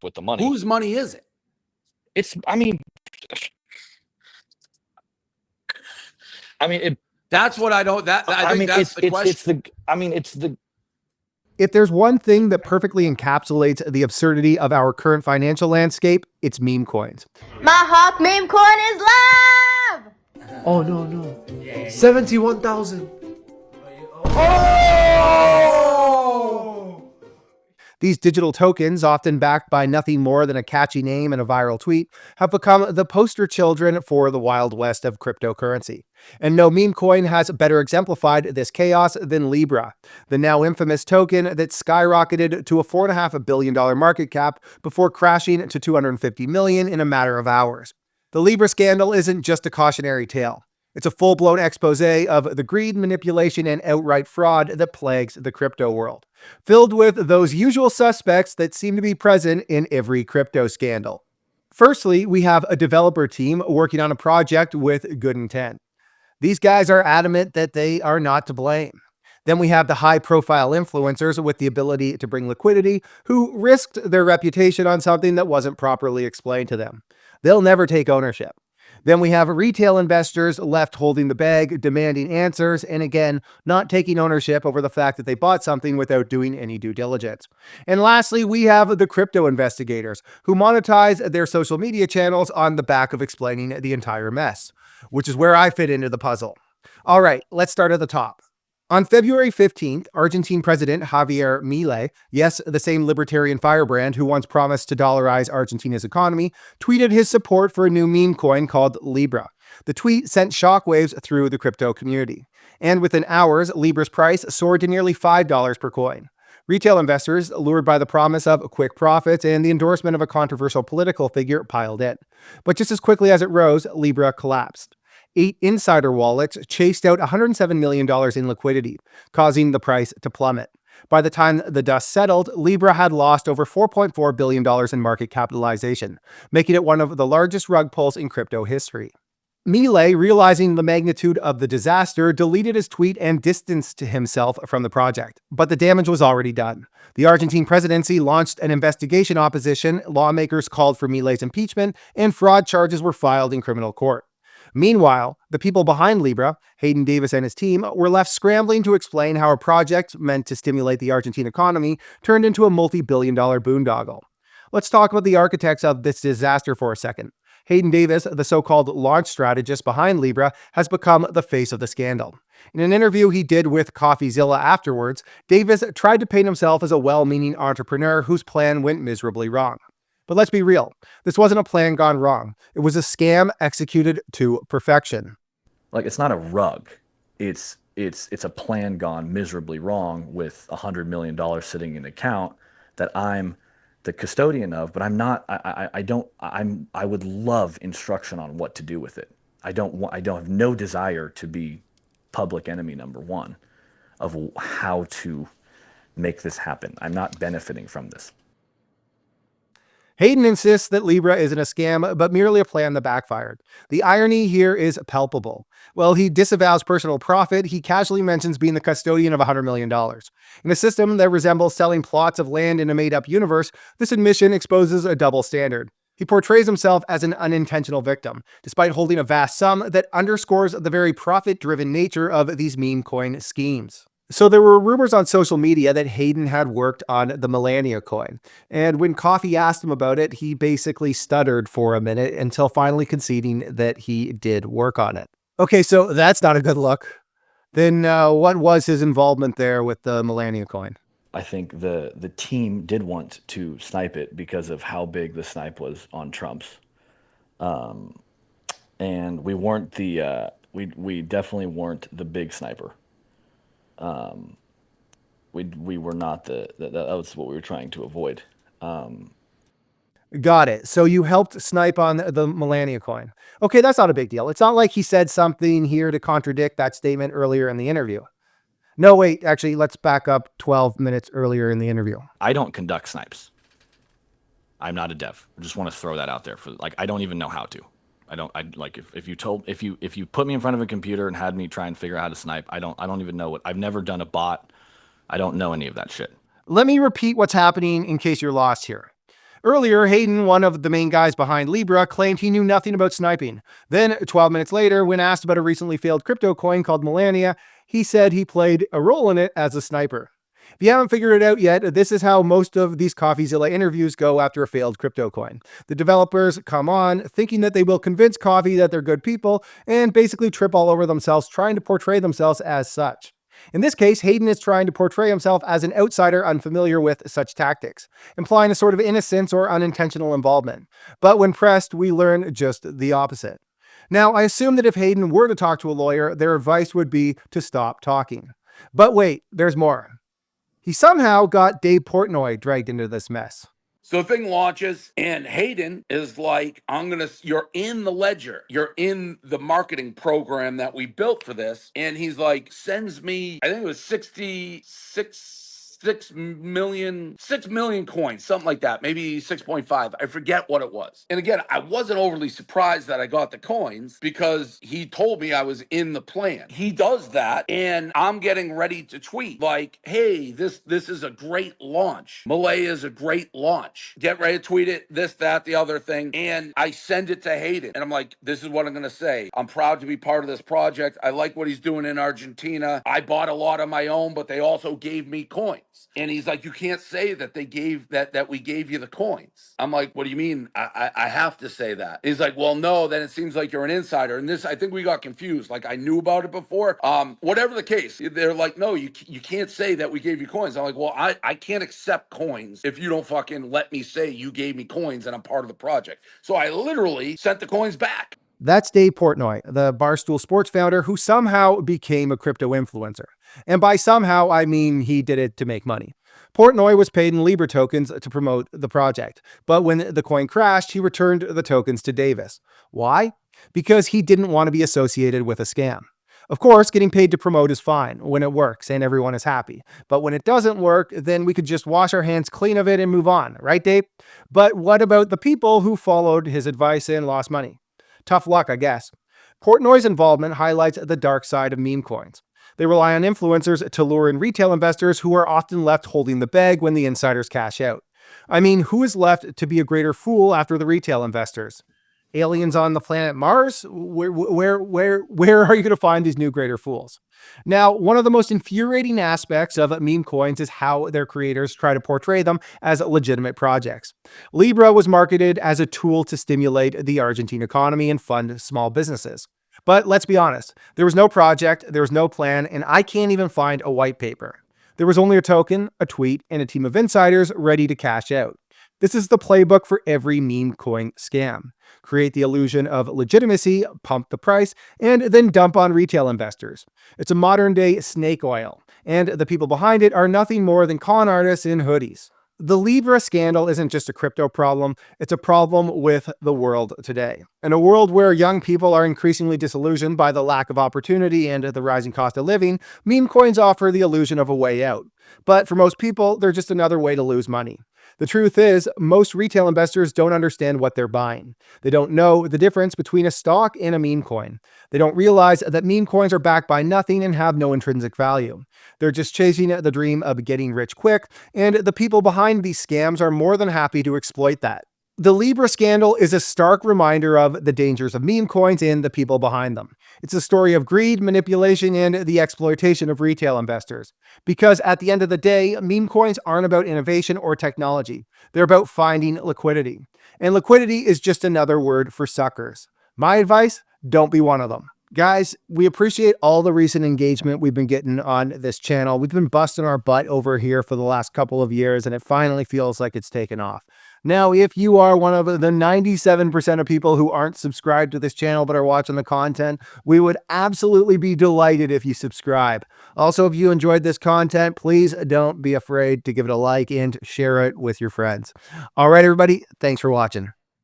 with the money. Whose money is it? That's what I don't. I think that's the question. If there's one thing that perfectly encapsulates the absurdity of our current financial landscape, it's meme coins. My Hawk meme coin is live! Oh, no. 71,000. These digital tokens, often backed by nothing more than a catchy name and a viral tweet, have become the poster children for the Wild West of cryptocurrency. And no meme coin has better exemplified this chaos than Libra, the now infamous token that skyrocketed to a $4.5 billion market cap before crashing to $250 million in a matter of hours. The Libra scandal isn't just a cautionary tale. It's a full-blown expose of the greed, manipulation, and outright fraud that plagues the crypto world, filled with those usual suspects that seem to be present in every crypto scandal. Firstly, we have a developer team working on a project with good intent. These guys are adamant that they are not to blame. Then we have the high-profile influencers with the ability to bring liquidity who risked their reputation on something that wasn't properly explained to them. They'll never take ownership. Then we have retail investors left holding the bag, demanding answers, and again, not taking ownership over the fact that they bought something without doing any due diligence. And lastly, we have the crypto investigators who monetize their social media channels on the back of explaining the entire mess, which is where I fit into the puzzle. All right, let's start at the top. On February 15th, Argentine President Javier Milei, yes, the same libertarian firebrand who once promised to dollarize Argentina's economy, tweeted his support for a new meme coin called Libra. The tweet sent shockwaves through the crypto community. And within hours, Libra's price soared to nearly $5 per coin. Retail investors, lured by the promise of quick profits and the endorsement of a controversial political figure, piled in. But just as quickly as it rose, Libra collapsed. 8 insider wallets chased out $107 million in liquidity, causing the price to plummet. By the time the dust settled, Libra had lost over $4.4 billion in market capitalization, making it one of the largest rug pulls in crypto history. Milei, realizing the magnitude of the disaster, deleted his tweet and distanced himself from the project. But the damage was already done. The Argentine presidency launched an investigation opposition, lawmakers called for Milei's impeachment, and fraud charges were filed in criminal court. Meanwhile, the people behind Libra, Hayden Davis and his team, were left scrambling to explain how a project meant to stimulate the Argentine economy turned into a multi-billion-dollar boondoggle. Let's talk about the architects of this disaster for a second. Hayden Davis, the so-called launch strategist behind Libra, has become the face of the scandal. In an interview he did with CoffeeZilla afterwards, Davis tried to paint himself as a well-meaning entrepreneur whose plan went miserably wrong. But let's be real. This wasn't a plan gone wrong. It was a scam executed to perfection. Like, it's not a rug. It's a plan gone miserably wrong with $100 million sitting in an account that I'm the custodian of, but I'm not. I would love instruction on what to do with it. I have no desire to be public enemy number one of how to make this happen. I'm not benefiting from this. Hayden insists that Libra isn't a scam, but merely a plan that backfired. The irony here is palpable. While he disavows personal profit, he casually mentions being the custodian of $100 million. In a system that resembles selling plots of land in a made-up universe, this admission exposes a double standard. He portrays himself as an unintentional victim, despite holding a vast sum that underscores the very profit-driven nature of these meme coin schemes. So there were rumors on social media that Hayden had worked on the Melania coin. And when Coffee asked him about it, he basically stuttered for a minute until finally conceding that he did work on it. Okay, so that's not a good look. Then what was his involvement there with the Melania coin? I think the team did want to snipe it because of how big the snipe was on Trump's. And we weren't we definitely weren't the big sniper. We were not that was what we were trying to avoid. Got it. So you helped snipe on the Melania coin. Okay, that's not a big deal. It's not like he said something here to contradict that statement earlier in the interview. No, wait, actually, let's back up 12 minutes earlier in the interview. I don't conduct snipes. I'm not a dev. I just want to throw that out there I don't even know how to. If you put me in front of a computer and had me try and figure out how to snipe, I don't even know I've never done a bot. I don't know any of that shit. Let me repeat what's happening in case you're lost here. Earlier, Hayden, one of the main guys behind Libra, claimed he knew nothing about sniping. Then, 12 minutes later, when asked about a recently failed crypto coin called Melania, he said he played a role in it as a sniper. If you haven't figured it out yet, this is how most of these CoffeeZilla interviews go after a failed crypto coin. The developers come on thinking that they will convince Coffee that they're good people and basically trip all over themselves trying to portray themselves as such. In this case, Hayden is trying to portray himself as an outsider unfamiliar with such tactics, implying a sort of innocence or unintentional involvement. But when pressed, we learn just the opposite. Now, I assume that if Hayden were to talk to a lawyer, their advice would be to stop talking. But wait, there's more. He somehow got Dave Portnoy dragged into this mess. So the thing launches and Hayden is like, you're in the ledger. You're in the marketing program that we built for this. And he's like, sends me, I think it was 6 million coins, something like that. Maybe 6.5. I forget what it was. And again, I wasn't overly surprised that I got the coins because he told me I was in the plan. He does that and I'm getting ready to tweet like, hey, this is a great launch. Milei is a great launch. Get ready to tweet it, this, that, the other thing. And I send it to Hayden. And I'm like, this is what I'm going to say. I'm proud to be part of this project. I like what he's doing in Argentina. I bought a lot of my own, but they also gave me coins. And he's like, you can't say that they gave that we gave you the coins. I'm like, what do you mean? I have to say that. He's like, well, no, then it seems like you're an insider. And this, I think we got confused. Like I knew about it before. Whatever the case, they're like, no, you can't say that we gave you coins. I'm like, well, I can't accept coins if you don't fucking let me say you gave me coins and I'm part of the project. So I literally sent the coins back. That's Dave Portnoy, the Barstool Sports founder who somehow became a crypto influencer. And by somehow, I mean he did it to make money. Portnoy was paid in Libra tokens to promote the project, but when the coin crashed, he returned the tokens to Davis. Why? Because he didn't want to be associated with a scam. Of course, getting paid to promote is fine when it works and everyone is happy. But when it doesn't work, then we could just wash our hands clean of it and move on, right, Dave? But what about the people who followed his advice and lost money? Tough luck, I guess. Portnoy's involvement highlights the dark side of meme coins. They rely on influencers to lure in retail investors who are often left holding the bag when the insiders cash out. I mean, who is left to be a greater fool after the retail investors? Aliens on the planet Mars? Where are you going to find these new greater fools? Now, one of the most infuriating aspects of meme coins is how their creators try to portray them as legitimate projects. Libra was marketed as a tool to stimulate the Argentine economy and fund small businesses. But let's be honest, there was no project, there was no plan, and I can't even find a white paper. There was only a token, a tweet, and a team of insiders ready to cash out. This is the playbook for every meme coin scam. Create the illusion of legitimacy, pump the price, and then dump on retail investors. It's a modern-day snake oil, and the people behind it are nothing more than con artists in hoodies. The Libra scandal isn't just a crypto problem, it's a problem with the world today. In a world where young people are increasingly disillusioned by the lack of opportunity and the rising cost of living, meme coins offer the illusion of a way out. But for most people, they're just another way to lose money. The truth is, most retail investors don't understand what they're buying. They don't know the difference between a stock and a meme coin. They don't realize that meme coins are backed by nothing and have no intrinsic value. They're just chasing the dream of getting rich quick, and the people behind these scams are more than happy to exploit that. The Libra scandal is a stark reminder of the dangers of meme coins and the people behind them. It's a story of greed, manipulation, and the exploitation of retail investors. Because at the end of the day, meme coins aren't about innovation or technology. They're about finding liquidity. And liquidity is just another word for suckers. My advice, don't be one of them. Guys, we appreciate all the recent engagement we've been getting on this channel. We've been busting our butt over here for the last couple of years, and it finally feels like it's taken off. Now, if you are one of the 97% of people who aren't subscribed to this channel but are watching the content, we would absolutely be delighted if you subscribe. Also, if you enjoyed this content, please don't be afraid to give it a like and share it with your friends. All right, everybody, thanks for watching.